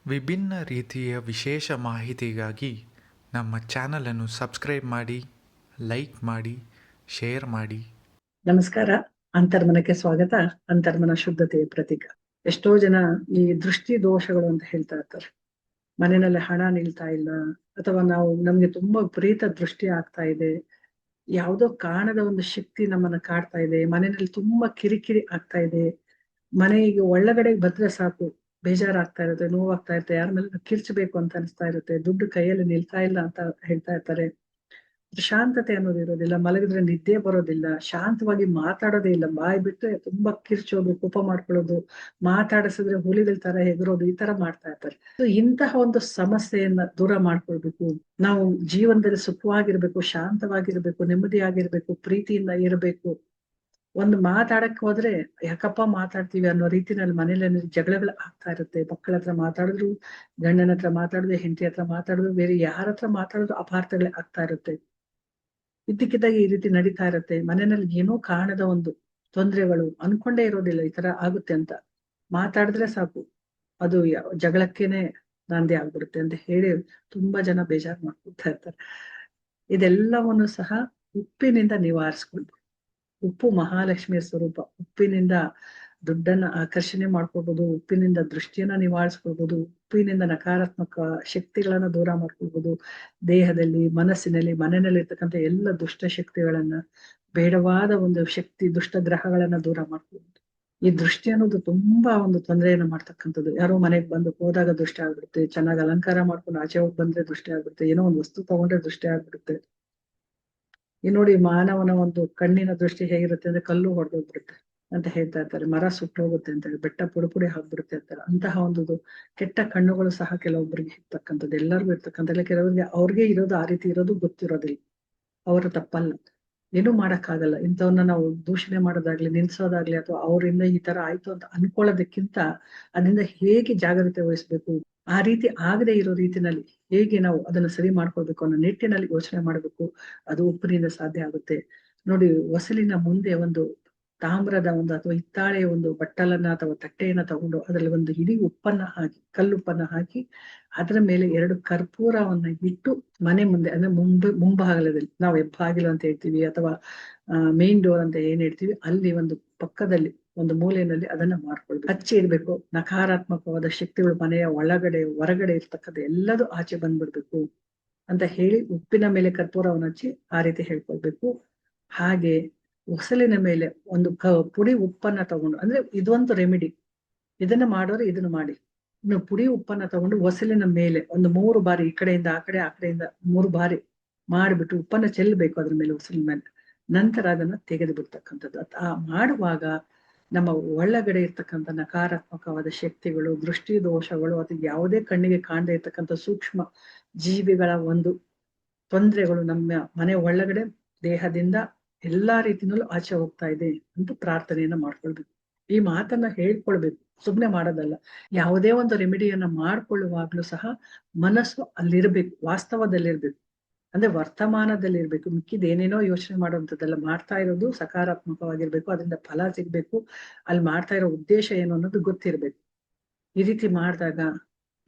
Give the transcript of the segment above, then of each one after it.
ವಿಭಿನ್ನ ರೀತಿಯ ವಿಶೇಷ ಮಾಹಿತಿಗಾಗಿ ನಮ್ಮ ಚಾನಲನ್ನು ಸಬ್ಸ್ಕ್ರೈಬ್ ಮಾಡಿ, ಲೈಕ್ ಮಾಡಿ, ಶೇರ್ ಮಾಡಿ. ನಮಸ್ಕಾರ. ಅಂತರ್ಮನಕ್ಕೆ ಸ್ವಾಗತ. ಅಂತರ್ಮನ ಶುದ್ಧತೆಯ ಪ್ರತೀಕ. ಎಷ್ಟೋ ಜನ ಈ ದೃಷ್ಟಿ ದೋಷಗಳು ಅಂತ ಹೇಳ್ತಾ ಇರ್ತಾರೆ. ಮನೆಯಲ್ಲಿ ಹಣ ನಿಲ್ತಾ ಇಲ್ಲ, ಅಥವಾ ನಮ್ಗೆ ತುಂಬಾ ವಿಪರೀತ ದೃಷ್ಟಿ ಆಗ್ತಾ ಇದೆ, ಯಾವುದೋ ಕಾಣದ ಒಂದು ಶಕ್ತಿ ನಮ್ಮನ್ನ ಕಾಡ್ತಾ ಇದೆ, ಮನೆಯಲ್ಲಿ ತುಂಬಾ ಕಿರಿಕಿರಿ ಆಗ್ತಾ ಇದೆ, ಮನೆಗೆ ಒಳಗಡೆ ಬಂದ್ರೆ ಸಾಕು ಬೇಜಾರಾಗ್ತಾ ಇರುತ್ತೆ, ನೋವಾಗ್ತಾ ಇರುತ್ತೆ, ಯಾರ ಮೇಲೆ ಕಿರ್ಚಬೇಕು ಅಂತ ಅನಿಸ್ತಾ ಇರುತ್ತೆ, ದುಡ್ಡು ಕೈಯಲ್ಲಿ ನಿಲ್ತಾ ಇಲ್ಲ ಅಂತ ಹೇಳ್ತಾ ಇರ್ತಾರೆ. ಶಾಂತತೆ ಅನ್ನೋದು ಇರೋದಿಲ್ಲ, ಮಲಗಿದ್ರೆ ನಿದ್ದೆ ಬರೋದಿಲ್ಲ, ಶಾಂತವಾಗಿ ಮಾತಾಡೋದೇ ಇಲ್ಲ, ಬಾಯಿ ಬಿಟ್ರೆ ತುಂಬಾ ಕಿರ್ಚೋದು, ಕೋಪ ಮಾಡ್ಕೊಳ್ಳೋದು, ಮಾತಾಡಿಸಿದ್ರೆ ಹುಲಿಗಳ ತರ ಹೆದರೋದು, ಈ ತರ ಮಾಡ್ತಾ ಇರ್ತಾರೆ. ಇಂತಹ ಒಂದು ಸಮಸ್ಯೆಯನ್ನ ದೂರ ಮಾಡ್ಕೊಳ್ಬೇಕು. ನಾವು ಜೀವನದಲ್ಲಿ ಸುಖವಾಗಿರ್ಬೇಕು, ಶಾಂತವಾಗಿರ್ಬೇಕು, ನೆಮ್ಮದಿಯಾಗಿರ್ಬೇಕು, ಪ್ರೀತಿಯಿಂದ ಇರಬೇಕು. ಒಂದು ಮಾತಾಡಕ್ ಹೋದ್ರೆ ಯಾಕಪ್ಪ ಮಾತಾಡ್ತೀವಿ ಅನ್ನೋ ರೀತಿನಲ್ಲಿ ಮನೇಲಿ ಜಗಳಗಳು ಆಗ್ತಾ ಇರುತ್ತೆ. ಮಕ್ಕಳ ಹತ್ರ ಮಾತಾಡಿದ್ರು, ಗಂಡನ ಹತ್ರ ಮಾತಾಡಿದ್ರು, ಹೆಂಡತಿ ಹತ್ರ ಮಾತಾಡಿದ್ರು, ಬೇರೆ ಯಾರ ಹತ್ರ ಮಾತಾಡಿದ್ರು ಅಪಾರ್ಥಗಳೇ ಆಗ್ತಾ ಇರುತ್ತೆ. ಇದ್ದಕ್ಕಿದ್ದಾಗ ಈ ರೀತಿ ನಡೀತಾ ಇರುತ್ತೆ. ಮನೆಯಲ್ಲಿ ಏನೋ ಕಾರಣದ ಒಂದು ತೊಂದರೆಗಳು, ಅನ್ಕೊಂಡೇ ಇರೋದಿಲ್ಲ ಈ ತರ ಆಗುತ್ತೆ ಅಂತ. ಮಾತಾಡಿದ್ರೆ ಸಾಕು ಅದು ಜಗಳಕ್ಕೇನೆ ನಾಂದಿ ಆಗ್ಬಿಡುತ್ತೆ ಅಂತ ಹೇಳಿ ತುಂಬಾ ಜನ ಬೇಜಾರು ಮಾಡ್ಕೊಳ್ತಾ ಇರ್ತಾರೆ. ಇದೆಲ್ಲವನ್ನು ಸಹ ಉಪ್ಪಿನಿಂದ ನಿವಾರಿಸ್ಕೊಳ್ಬೇಕು. ಉಪ್ಪು ಮಹಾಲಕ್ಷ್ಮಿಯ ಸ್ವರೂಪ. ಉಪ್ಪಿನಿಂದ ದುಡ್ಡನ್ನ ಆಕರ್ಷಣೆ ಮಾಡ್ಕೊಳ್ಬಹುದು, ಉಪ್ಪಿನಿಂದ ದೃಷ್ಟಿಯನ್ನ ನಿವಾರಿಸ್ಕೊಳ್ಬಹುದು, ಉಪ್ಪಿನಿಂದ ನಕಾರಾತ್ಮಕ ಶಕ್ತಿಗಳನ್ನ ದೂರ ಮಾಡ್ಕೊಳ್ಬಹುದು. ದೇಹದಲ್ಲಿ, ಮನಸ್ಸಿನಲ್ಲಿ, ಮನೆಯಲ್ಲಿ ಇರ್ತಕ್ಕಂಥ ಎಲ್ಲ ದುಷ್ಟ ಶಕ್ತಿಗಳನ್ನ, ಬೇಡವಾದ ಒಂದು ಶಕ್ತಿ, ದುಷ್ಟ ಗ್ರಹಗಳನ್ನ ದೂರ ಮಾಡ್ಕೊಳ್ಬಹುದು. ಈ ದೃಷ್ಟಿ ಅನ್ನೋದು ತುಂಬಾ ಒಂದು ತೊಂದರೆಯನ್ನ ಮಾಡ್ತಕ್ಕಂಥದ್ದು. ಯಾರೋ ಮನೆಗೆ ಬಂದು ಹೋದಾಗ ದೃಷ್ಟಿ ಆಗ್ಬಿಡುತ್ತೆ, ಚೆನ್ನಾಗಿ ಅಲಂಕಾರ ಮಾಡ್ಕೊಂಡು ಆಚೆ ಹೋಗಿ ಬಂದ್ರೆ ದೃಷ್ಟಿ ಆಗ್ಬಿಡುತ್ತೆ, ಏನೋ ಒಂದು ವಸ್ತು ತಗೊಂಡ್ರೆ ದೃಷ್ಟಿ ಆಗ್ಬಿಡುತ್ತೆ. ಈ ನೋಡಿ, ಮಾನವನ ಒಂದು ಕಣ್ಣಿನ ದೃಷ್ಟಿ ಹೇಗಿರುತ್ತೆ ಅಂದ್ರೆ ಕಲ್ಲು ಹೊಡೆದೋಗ್ಬಿಡುತ್ತೆ ಅಂತ ಹೇಳ್ತಾ ಇರ್ತಾರೆ, ಮರ ಸುಟ್ಟೋಗುತ್ತೆ ಅಂತ ಹೇಳಿ, ಬೆಟ್ಟ ಪುಡಿ ಪುಡಿ ಹಾಕ್ಬಿಡುತ್ತೆ ಅಂತಾರೆ. ಅಂತಹ ಒಂದು ಕೆಟ್ಟ ಕಣ್ಣುಗಳು ಸಹ ಕೆಲವೊಬ್ಬರಿಗೆ ಇರ್ತಕ್ಕಂಥದ್ದು, ಎಲ್ಲರಿಗೂ ಇರ್ತಕ್ಕಂಥ. ಕೆಲವರಿಗೆ ಅವ್ರಿಗೆ ಇರೋದು ಆ ರೀತಿ ಇರೋದು ಗೊತ್ತಿರೋದಿಲ್ಲ, ಅವರ ತಪ್ಪಲ್ಲ, ಏನೂ ಮಾಡಕ್ಕಾಗಲ್ಲ. ಇಂಥವನ್ನ ನಾವು ದೂಷಣೆ ಮಾಡೋದಾಗ್ಲಿ, ನಿಲ್ಸೋದಾಗ್ಲಿ, ಅಥವಾ ಅವರಿಂದ ಈ ತರ ಆಯ್ತು ಅಂತ ಅನ್ಕೊಳ್ಳೋದಕ್ಕಿಂತ ಅದರಿಂದ ಹೇಗೆ ಜಾಗ್ರತೆ ವಹಿಸ್ಬೇಕು, ಆ ರೀತಿ ಆಗದೆ ಇರೋ ರೀತಿನಲ್ಲಿ ಹೇಗೆ ನಾವು ಅದನ್ನ ಸರಿ ಮಾಡ್ಕೊಳ್ಬೇಕು ಅನ್ನೋ ನಿಟ್ಟಿನಲ್ಲಿ ಯೋಚನೆ ಮಾಡ್ಬೇಕು. ಅದು ಉಪ್ಪಿನಿಂದ ಸಾಧ್ಯ ಆಗುತ್ತೆ. ನೋಡಿ, ಹೊಸಲಿನ ಮುಂದೆ ಒಂದು ತಾಮ್ರದ ಒಂದು ಅಥವಾ ಹಿತ್ತಾಳೆಯ ಒಂದು ಬಟ್ಟಲನ್ನ ಅಥವಾ ತಟ್ಟೆಯನ್ನ ತಗೊಂಡು ಅದರಲ್ಲಿ ಒಂದು ಇಡೀ ಉಪ್ಪನ್ನ ಹಾಕಿ, ಕಲ್ಲುಪ್ಪನ್ನ ಹಾಕಿ, ಅದರ ಮೇಲೆ 2 ಕರ್ಪೂರವನ್ನ ಇಟ್ಟು ಮನೆ ಮುಂದೆ, ಅಂದ್ರೆ ಮುಂಭಾಗದಲ್ಲಿ, ನಾವು ಹೆಬ್ಬಾಗಿಲು ಅಂತ ಹೇಳ್ತೀವಿ ಅಥವಾ ಮೇನ್ ಡೋರ್ ಅಂತ ಏನ್ ಹೇಳ್ತೀವಿ, ಅಲ್ಲಿ ಒಂದು ಪಕ್ಕದಲ್ಲಿ ಒಂದು ಮೂಲೆಯಲ್ಲಿ ಅದನ್ನ ಮಾಡ್ಕೊಳ್ಬೇಕು. ಹಚ್ಚಿ ಇಡ್ಬೇಕು. ನಕಾರಾತ್ಮಕವಾದ ಶಕ್ತಿಗಳು ಮನೆಯ ಒಳಗಡೆ ಹೊರಗಡೆ ಇರ್ತಕ್ಕಂಥ ಎಲ್ಲದೂ ಆಚೆ ಬಂದ್ಬಿಡ್ಬೇಕು ಅಂತ ಹೇಳಿ ಉಪ್ಪಿನ ಮೇಲೆ ಕರ್ಪೂರವನ್ನು ಹಚ್ಚಿ ಆ ರೀತಿ ಹೇಳ್ಕೊಳ್ಬೇಕು. ಹಾಗೆ ಹೊಸಲಿನ ಮೇಲೆ ಒಂದು ಪುಡಿ ಉಪ್ಪನ್ನ ತಗೊಂಡು, ಅಂದ್ರೆ ಇದೊಂದು ರೆಮಿಡಿ, ಇದನ್ನ ಮಾಡೋರು ಇದನ್ನ ಮಾಡಿ. ಇನ್ನು ಪುಡಿ ಉಪ್ಪನ್ನ ತಗೊಂಡು ಹೊಸಲಿನ ಮೇಲೆ ಒಂದು 3 ಬಾರಿ, ಈ ಕಡೆಯಿಂದ ಆ ಕಡೆ, ಆ ಕಡೆಯಿಂದ 3 ಬಾರಿ ಮಾಡಿಬಿಟ್ಟು ಉಪ್ಪನ್ನ ಚೆಲ್ಲಬೇಕು ಅದ್ರ ಮೇಲೆ, ಹೊಸಲಿನ ಮೇಲೆ. ನಂತರ ಅದನ್ನ ತೆಗೆದು ಬಿಡ್ತಕ್ಕಂಥದ್ದು. ಆ ಮಾಡುವಾಗ ನಮ್ಮ ಒಳಗಡೆ ಇರ್ತಕ್ಕಂಥ ನಕಾರಾತ್ಮಕವಾದ ಶಕ್ತಿಗಳು, ದೃಷ್ಟಿ ದೋಷಗಳು, ಅಥವಾ ಯಾವುದೇ ಕಣ್ಣಿಗೆ ಕಾಣದೇ ಇರ್ತಕ್ಕಂಥ ಸೂಕ್ಷ್ಮ ಜೀವಿಗಳ ಒಂದು ತೊಂದರೆಗಳು ನಮ್ಮ ಮನೆ ಒಳಗಡೆ, ದೇಹದಿಂದ ಎಲ್ಲಾ ರೀತಿನಲ್ಲೂ ಆಚೆ ಹೋಗ್ತಾ ಇದೆ ಅಂತ ಪ್ರಾರ್ಥನೆಯನ್ನ ಮಾಡ್ಕೊಳ್ಬೇಕು. ಈ ಮಾತನ್ನ ಹೇಳ್ಕೊಳ್ಬೇಕು, ಸುಮ್ನೆ ಮಾಡೋದಲ್ಲ. ಯಾವುದೇ ಒಂದು ರೆಮಿಡಿಯನ್ನ ಮಾಡ್ಕೊಳ್ಳುವಾಗ್ಲೂ ಸಹ ಮನಸ್ಸು ಅಲ್ಲಿರ್ಬೇಕು, ವಾಸ್ತವದಲ್ಲಿರ್ಬೇಕು, ಅಂದ್ರೆ ವರ್ತಮಾನದಲ್ಲಿ ಇರ್ಬೇಕು. ಮಿಕ್ಕಿದ ಏನೇನೋ ಯೋಚನೆ ಮಾಡುವಂಥದ್ದೆಲ್ಲ, ಮಾಡ್ತಾ ಇರೋದು ಸಕಾರಾತ್ಮಕವಾಗಿರ್ಬೇಕು, ಅದರಿಂದ ಫಲ ಸಿಗ್ಬೇಕು, ಅಲ್ಲಿ ಮಾಡ್ತಾ ಇರೋ ಉದ್ದೇಶ ಏನು ಅನ್ನೋದು ಗೊತ್ತಿರ್ಬೇಕು. ಈ ರೀತಿ ಮಾಡಿದಾಗ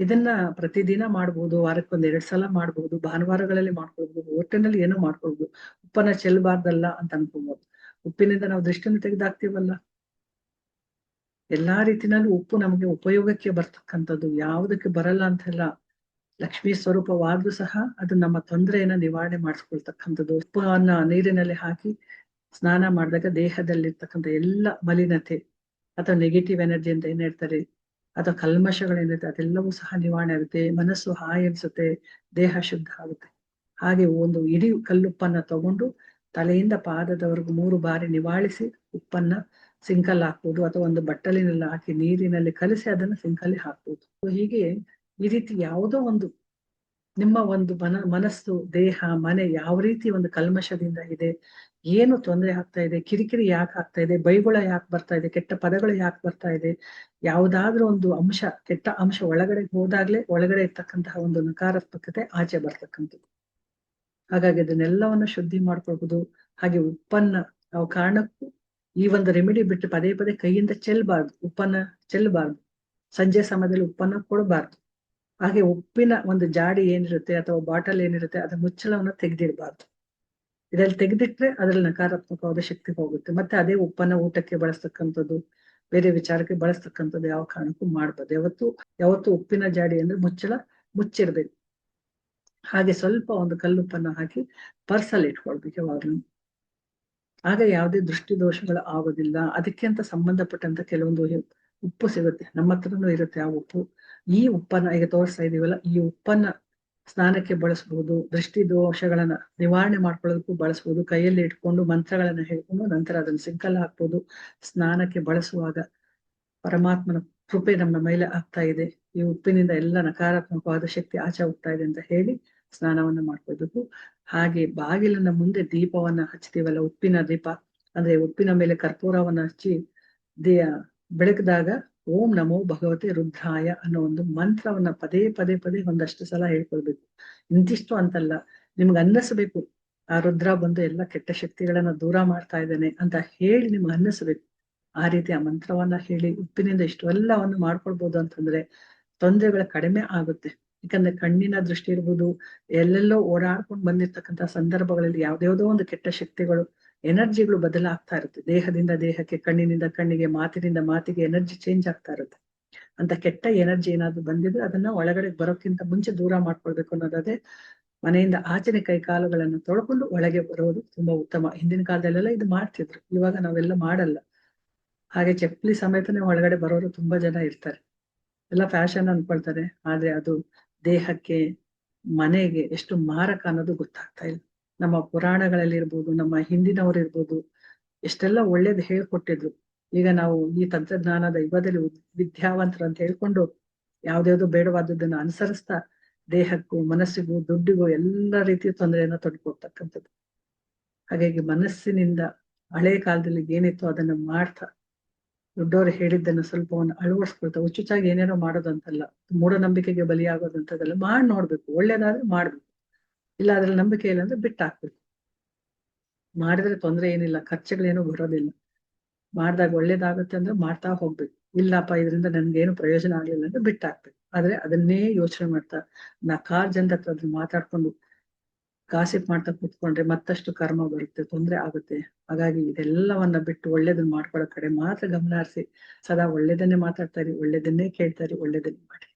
ಇದನ್ನ ಪ್ರತಿದಿನ ಮಾಡ್ಬೋದು, ವಾರಕ್ಕೊಂದ್ 2 ಸಲ ಮಾಡ್ಬೋದು, ಭಾನುವಾರಗಳಲ್ಲಿ ಮಾಡ್ಕೊಳ್ಬೋದು, ಒಟ್ಟಿನಲ್ಲಿ ಏನೋ ಮಾಡ್ಕೊಳ್ಬೋದು. ಉಪ್ಪನ್ನ ಚೆಲ್ಲಬಾರ್ದಲ್ಲ ಅಂತ ಅನ್ಕೊಬೋದು. ಉಪ್ಪಿನಿಂದ ನಾವು ದೃಷ್ಟಿಯನ್ನು ತೆಗೆದಾಕ್ತಿವಲ್ಲ. ಎಲ್ಲಾ ರೀತಿನಲ್ಲೂ ಉಪ್ಪು ನಮಗೆ ಉಪಯೋಗಕ್ಕೆ ಬರ್ತಕ್ಕಂಥದ್ದು, ಯಾವುದಕ್ಕೆ ಬರಲ್ಲ ಅಂತೆಲ್ಲ. ಲಕ್ಷ್ಮೀ ಸ್ವರೂಪವಾದ್ರೂ ಸಹ ಅದು ನಮ್ಮ ತೊಂದರೆಯನ್ನ ನಿವಾರಣೆ ಮಾಡಿಸ್ಕೊಳ್ತಕ್ಕಂಥದ್ದು. ಉಪ್ಪನ್ನ ನೀರಿನಲ್ಲಿ ಹಾಕಿ ಸ್ನಾನ ಮಾಡಿದಾಗ ದೇಹದಲ್ಲಿರ್ತಕ್ಕಂಥ ಎಲ್ಲ ಮಲಿನತೆ ಅಥವಾ ನೆಗೆಟಿವ್ ಎನರ್ಜಿ ಅಂತ ಏನ್ ಹೇಳ್ತಾರೆ, ಅಥವಾ ಕಲ್ಮಶಗಳೇನಿರುತ್ತೆ ಅದೆಲ್ಲವೂ ಸಹ ನಿವಾರಣೆ ಆಗುತ್ತೆ. ಮನಸ್ಸು ಹಾಯಿ ಅನ್ಸುತ್ತೆ, ದೇಹ ಶುದ್ಧ ಆಗುತ್ತೆ. ಹಾಗೆ ಒಂದು ಇಡೀ ಕಲ್ಲುಪ್ಪನ್ನ ತಗೊಂಡು ತಲೆಯಿಂದ ಪಾದದವರೆಗೂ 3 ಬಾರಿ ನಿವಾಳಿಸಿ ಉಪ್ಪನ್ನ ಸಿಂಕಲ್ಲಿ ಹಾಕ್ಬೋದು, ಅಥವಾ ಒಂದು ಬಟ್ಟಲಿನಲ್ಲಿ ಹಾಕಿ ನೀರಿನಲ್ಲಿ ಕಲಸಿ ಅದನ್ನ ಸಿಂಕಲ್ಲಿ ಹಾಕ್ಬೋದು. ಹೀಗೆ ಈ ರೀತಿ ಯಾವುದೋ ಒಂದು ನಿಮ್ಮ ಒಂದು ಮನಸ್ಸು, ದೇಹ, ಮನೆ ಯಾವ ರೀತಿ ಒಂದು ಕಲ್ಮಶದಿಂದ ಇದೆ, ಏನು ತೊಂದರೆ ಆಗ್ತಾ ಇದೆ, ಕಿರಿಕಿರಿ ಯಾಕೆ ಆಗ್ತಾ ಇದೆ, ಬೈಗುಳ ಯಾಕೆ ಬರ್ತಾ ಇದೆ, ಕೆಟ್ಟ ಪದಗಳು ಯಾಕೆ ಬರ್ತಾ ಇದೆ, ಯಾವುದಾದ್ರೂ ಒಂದು ಅಂಶ, ಕೆಟ್ಟ ಅಂಶ ಒಳಗಡೆ ಹೋದಾಗ್ಲೇ ಒಳಗಡೆ ಇರ್ತಕ್ಕಂತಹ ಒಂದು ನಕಾರಾತ್ಮಕತೆ ಆಚೆ ಬರ್ತಕ್ಕಂಥದ್ದು. ಹಾಗಾಗಿ ಅದನ್ನೆಲ್ಲವನ್ನು ಶುದ್ಧಿ ಮಾಡ್ಕೊಳ್ಬಹುದು. ಹಾಗೆ ಉಪ್ಪನ್ನ ನಾವು ಕಾರಣಕ್ಕೂ ಈ ಒಂದು ರೆಮಿಡಿ ಬಿಟ್ಟು ಪದೇ ಪದೇ ಕೈಯಿಂದ ಚೆಲ್ಲಬಾರ್ದು, ಉಪ್ಪನ್ನ ಚೆಲ್ಲಬಾರ್ದು. ಸಂಜೆ ಸಮಯದಲ್ಲಿ ಉಪ್ಪನ್ನ ಕೊಡಬಾರ್ದು. ಹಾಗೆ ಉಪ್ಪಿನ ಒಂದು ಜಾಡಿ ಏನಿರುತ್ತೆ ಅಥವಾ ಬಾಟಲ್ ಏನಿರುತ್ತೆ ಅದರ ಮುಚ್ಚಳವನ್ನು ತೆಗೆದಿಡಬಾರ್ದು. ಇದ್ರಲ್ಲಿ ತೆಗೆದಿಟ್ರೆ ಅದ್ರಲ್ಲಿ ನಕಾರಾತ್ಮಕವಾದ ಶಕ್ತಿ ಹೋಗುತ್ತೆ. ಮತ್ತೆ ಅದೇ ಉಪ್ಪನ್ನ ಊಟಕ್ಕೆ ಬಳಸ್ತಕ್ಕಂಥದ್ದು, ಬೇರೆ ವಿಚಾರಕ್ಕೆ ಬಳಸ್ತಕ್ಕಂಥದ್ದು ಯಾವ ಕಾರಣಕ್ಕೂ ಮಾಡ್ಬಾರ್ದು. ಯಾವತ್ತು ಉಪ್ಪಿನ ಜಾಡಿ ಅಂದ್ರೆ ಮುಚ್ಚಳ ಮುಚ್ಚಿರ್ಬೇಕು. ಹಾಗೆ ಸ್ವಲ್ಪ ಒಂದು ಕಲ್ಲುಪ್ಪನ್ನ ಹಾಕಿ ಪರ್ಸಲ್ಲಿ ಇಟ್ಕೊಳ್ಬೇಕು ಯಾವಾಗ್ಲೂ. ಆಗ ಯಾವುದೇ ದೃಷ್ಟಿ ದೋಷಗಳು ಆಗೋದಿಲ್ಲ. ಅದಕ್ಕೆ ಅಂತ ಸಂಬಂಧಪಟ್ಟಂತ ಕೆಲವೊಂದು ಉಪ್ಪು ಸಿಗುತ್ತೆ, ನಮ್ಮ ಹತ್ರನೂ ಇರುತ್ತೆ ಆ ಉಪ್ಪು. ಈ ಉಪ್ಪನ್ನ ಈಗ ತೋರಿಸ್ತಾ ಇದೀವಲ್ಲ, ಈ ಉಪ್ಪನ್ನ ಸ್ನಾನಕ್ಕೆ ಬಳಸಬಹುದು, ದೃಷ್ಟಿ ದೋಷಗಳನ್ನ ನಿವಾರಣೆ ಮಾಡ್ಕೊಳ್ಳೋದಕ್ಕೂ ಬಳಸಬಹುದು. ಕೈಯಲ್ಲಿ ಇಟ್ಕೊಂಡು ಮಂತ್ರಗಳನ್ನ ಹೇಳ್ಕೊಂಡು ನಂತರ ಅದನ್ನ ಸಿಂಕಲ್ಲಿ ಹಾಕ್ಬೋದು. ಸ್ನಾನಕ್ಕೆ ಬಳಸುವಾಗ ಪರಮಾತ್ಮನ ಕೃಪೆ ನಮ್ಮ ಮೇಲೆ ಆಗ್ತಾ ಇದೆ, ಈ ಉಪ್ಪಿನಿಂದ ಎಲ್ಲ ನಕಾರಾತ್ಮಕವಾದ ಶಕ್ತಿ ಆಚೆ ಹೋಗ್ತಾ ಇದೆ ಅಂತ ಹೇಳಿ ಸ್ನಾನವನ್ನ ಮಾಡ್ಕೋಬೇಕು. ಹಾಗೆ ಬಾಗಿಲಿನ ಮುಂದೆ ದೀಪವನ್ನ ಹಚ್ತೀವಲ್ಲ, ಉಪ್ಪಿನ ದೀಪ, ಅಂದ್ರೆ ಉಪ್ಪಿನ ಮೇಲೆ ಕರ್ಪೂರವನ್ನ ಹಚ್ಚಿ ಬೆಳಕಿದಾಗ ಓಂ ನಮೋ ಭಗವತೆ ರುದ್ರಾಯ ಅನ್ನೋ ಒಂದು ಮಂತ್ರವನ್ನ ಪದೇ ಪದೇ ಪದೇ ಒಂದಷ್ಟು ಸಲ ಹೇಳ್ಕೊಳ್ಬೇಕು. ಇಂತಿಷ್ಟು ಅಂತಲ್ಲ, ನಿಮ್ಗೆ ಅನ್ನಿಸ್ಬೇಕು ಆ ರುದ್ರ ಬಂದು ಎಲ್ಲ ಕೆಟ್ಟ ಶಕ್ತಿಗಳನ್ನ ದೂರ ಮಾಡ್ತಾ ಇದ್ದಾನೆ ಅಂತ ಹೇಳಿ ನಿಮ್ಗೆ ಅನ್ನಿಸ್ಬೇಕು. ಆ ರೀತಿ ಆ ಮಂತ್ರವನ್ನ ಹೇಳಿ ಉಪ್ಪಿನಿಂದ ಇಷ್ಟು ಎಲ್ಲವನ್ನು ಮಾಡ್ಕೊಳ್ಬೋದು ಅಂತಂದ್ರೆ ತೊಂದರೆಗಳ ಕಡಿಮೆ ಆಗುತ್ತೆ. ಯಾಕಂದ್ರೆ ಕಣ್ಣಿನ ದೃಷ್ಟಿ ಇರ್ಬೋದು, ಎಲ್ಲೆಲ್ಲೋ ಓಡಾಡ್ಕೊಂಡು ಬಂದಿರ್ತಕ್ಕಂಥ ಸಂದರ್ಭಗಳಲ್ಲಿ ಯಾವ್ದ್ಯಾವ್ದೋ ಒಂದು ಕೆಟ್ಟ ಶಕ್ತಿಗಳು, ಎನರ್ಜಿಗಳು ಬದಲಾಗ್ತಾ ಇರುತ್ತೆ. ದೇಹದಿಂದ ದೇಹಕ್ಕೆ, ಕಣ್ಣಿನಿಂದ ಕಣ್ಣಿಗೆ, ಮಾತಿನಿಂದ ಮಾತಿಗೆ ಎನರ್ಜಿ ಚೇಂಜ್ ಆಗ್ತಾ ಇರುತ್ತೆ. ಅಂತ ಕೆಟ್ಟ ಎನರ್ಜಿ ಏನಾದ್ರು ಬಂದಿದ್ರೆ ಅದನ್ನ ಒಳಗಡೆ ಬರೋಕ್ಕಿಂತ ಮುಂಚೆ ದೂರ ಮಾಡ್ಕೊಳ್ಬೇಕು ಅನ್ನೋದೇ. ಮನೆಯಿಂದ ಆಚೆನೆ ಕೈ ಕಾಲುಗಳನ್ನು ತೊಳ್ಕೊಂಡು ಒಳಗೆ ಬರೋದು ತುಂಬಾ ಉತ್ತಮ. ಹಿಂದಿನ ಕಾಲದಲ್ಲೆಲ್ಲ ಇದು ಮಾಡ್ತಿದ್ರು, ಇವಾಗ ನಾವೆಲ್ಲ ಮಾಡಲ್ಲ. ಹಾಗೆ ಚಪ್ಪಲಿ ಸಮೇತನೇ ಒಳಗಡೆ ಬರೋರು ತುಂಬಾ ಜನ ಇರ್ತಾರೆ. ಎಲ್ಲ ಫ್ಯಾಷನ್ ಅನ್ಕೊಳ್ತಾರೆ, ಆದ್ರೆ ಅದು ದೇಹಕ್ಕೆ, ಮನೆಗೆ ಎಷ್ಟು ಮಾರಕ ಅನ್ನೋದು ಗೊತ್ತಾಗ್ತಾ ಇಲ್ಲ. ನಮ್ಮ ಪುರಾಣಗಳಲ್ಲಿ ಇರ್ಬೋದು, ನಮ್ಮ ಹಿಂದಿನವರು ಇರ್ಬೋದು, ಎಷ್ಟೆಲ್ಲ ಒಳ್ಳೇದು ಹೇಳ್ಕೊಟ್ಟಿದ್ರು. ಈಗ ನಾವು ಈ ತಂತ್ರಜ್ಞಾನದ ಯುಗದಲ್ಲಿ ವಿದ್ಯಾವಂತರು ಅಂತ ಹೇಳ್ಕೊಂಡು ಯಾವ್ದ್ಯಾವ್ದು ಬೇಡವಾದದ್ದನ್ನ ಅನುಸರಿಸ್ತಾ ದೇಹಕ್ಕೂ, ಮನಸ್ಸಿಗೂ, ದುಡ್ಡಿಗೂ ಎಲ್ಲ ರೀತಿಯ ತೊಂದರೆಯನ್ನ ತೊಡ್ಕೊಡ್ತಕ್ಕಂಥದ್ದು. ಹಾಗಾಗಿ ಮನಸ್ಸಿನಿಂದ ಹಳೆ ಕಾಲದಲ್ಲಿ ಏನಿತ್ತು ಅದನ್ನ ಮಾಡ್ತಾ, ದೊಡ್ಡವರು ಹೇಳಿದ್ದನ್ನು ಸ್ವಲ್ಪವನ್ನು ಅಳವಡಿಸ್ಕೊಳ್ತಾ, ಹುಚ್ಚುಚ್ಚಾಗಿ ಏನೇನೋ ಮಾಡೋದಂತಲ್ಲ, ಮೂಢನಂಬಿಕೆಗೆ ಬಲಿಯಾಗೋದಂತದಲ್ಲ, ಮಾಡಿ ನೋಡ್ಬೇಕು. ಒಳ್ಳೇದಾದ್ರೆ ಮಾಡ್ಬೇಕು, ಇಲ್ಲ ಅದ್ರಲ್ಲಿ ನಂಬಿಕೆ ಇಲ್ಲ ಅಂದ್ರೆ ಬಿಟ್ಟಾಕ್ಬೇಕು. ಮಾಡಿದ್ರೆ ತೊಂದ್ರೆ ಏನಿಲ್ಲ, ಖರ್ಚುಗಳೇನು ಬರೋದಿಲ್ಲ. ಮಾಡ್ದಾಗ ಒಳ್ಳೇದಾಗುತ್ತೆ ಅಂದ್ರೆ ಮಾಡ್ತಾ ಹೋಗ್ಬೇಕು. ಇಲ್ಲಪ್ಪ ಇದರಿಂದ ನನ್ಗೇನು ಪ್ರಯೋಜನ ಆಗ್ಲಿಲ್ಲ ಅಂದ್ರೆ ಬಿಟ್ಟಾಕ್ಬೇಕು. ಆದ್ರೆ ಅದನ್ನೇ ಯೋಚನೆ ಮಾಡ್ತಾ ನಕಾರ್ ಜನದ ಹತ್ರ ಅದ್ರ ಮಾತಾಡ್ಕೊಂಡು ಗಾಸಿಪ್ ಮಾಡ್ತಾ ಕೂತ್ಕೊಂಡ್ರೆ ಮತ್ತಷ್ಟು ಕರ್ಮ ಬರುತ್ತೆ, ತೊಂದ್ರೆ ಆಗುತ್ತೆ. ಹಾಗಾಗಿ ಇದೆಲ್ಲವನ್ನ ಬಿಟ್ಟು ಒಳ್ಳೇದನ್ನ ಮಾಡ್ಕೊಳ್ಳೋ ಕಡೆ ಮಾತ್ರ ಗಮನ ಹರಿಸಿ, ಸದಾ ಒಳ್ಳೇದನ್ನೇ ಮಾತಾಡ್ತಾ ಇರಿ, ಒಳ್ಳೇದನ್ನೇ ಕೇಳ್ತಾ ಇರಿ, ಒಳ್ಳೇದನ್ನೇ ಮಾಡಿ.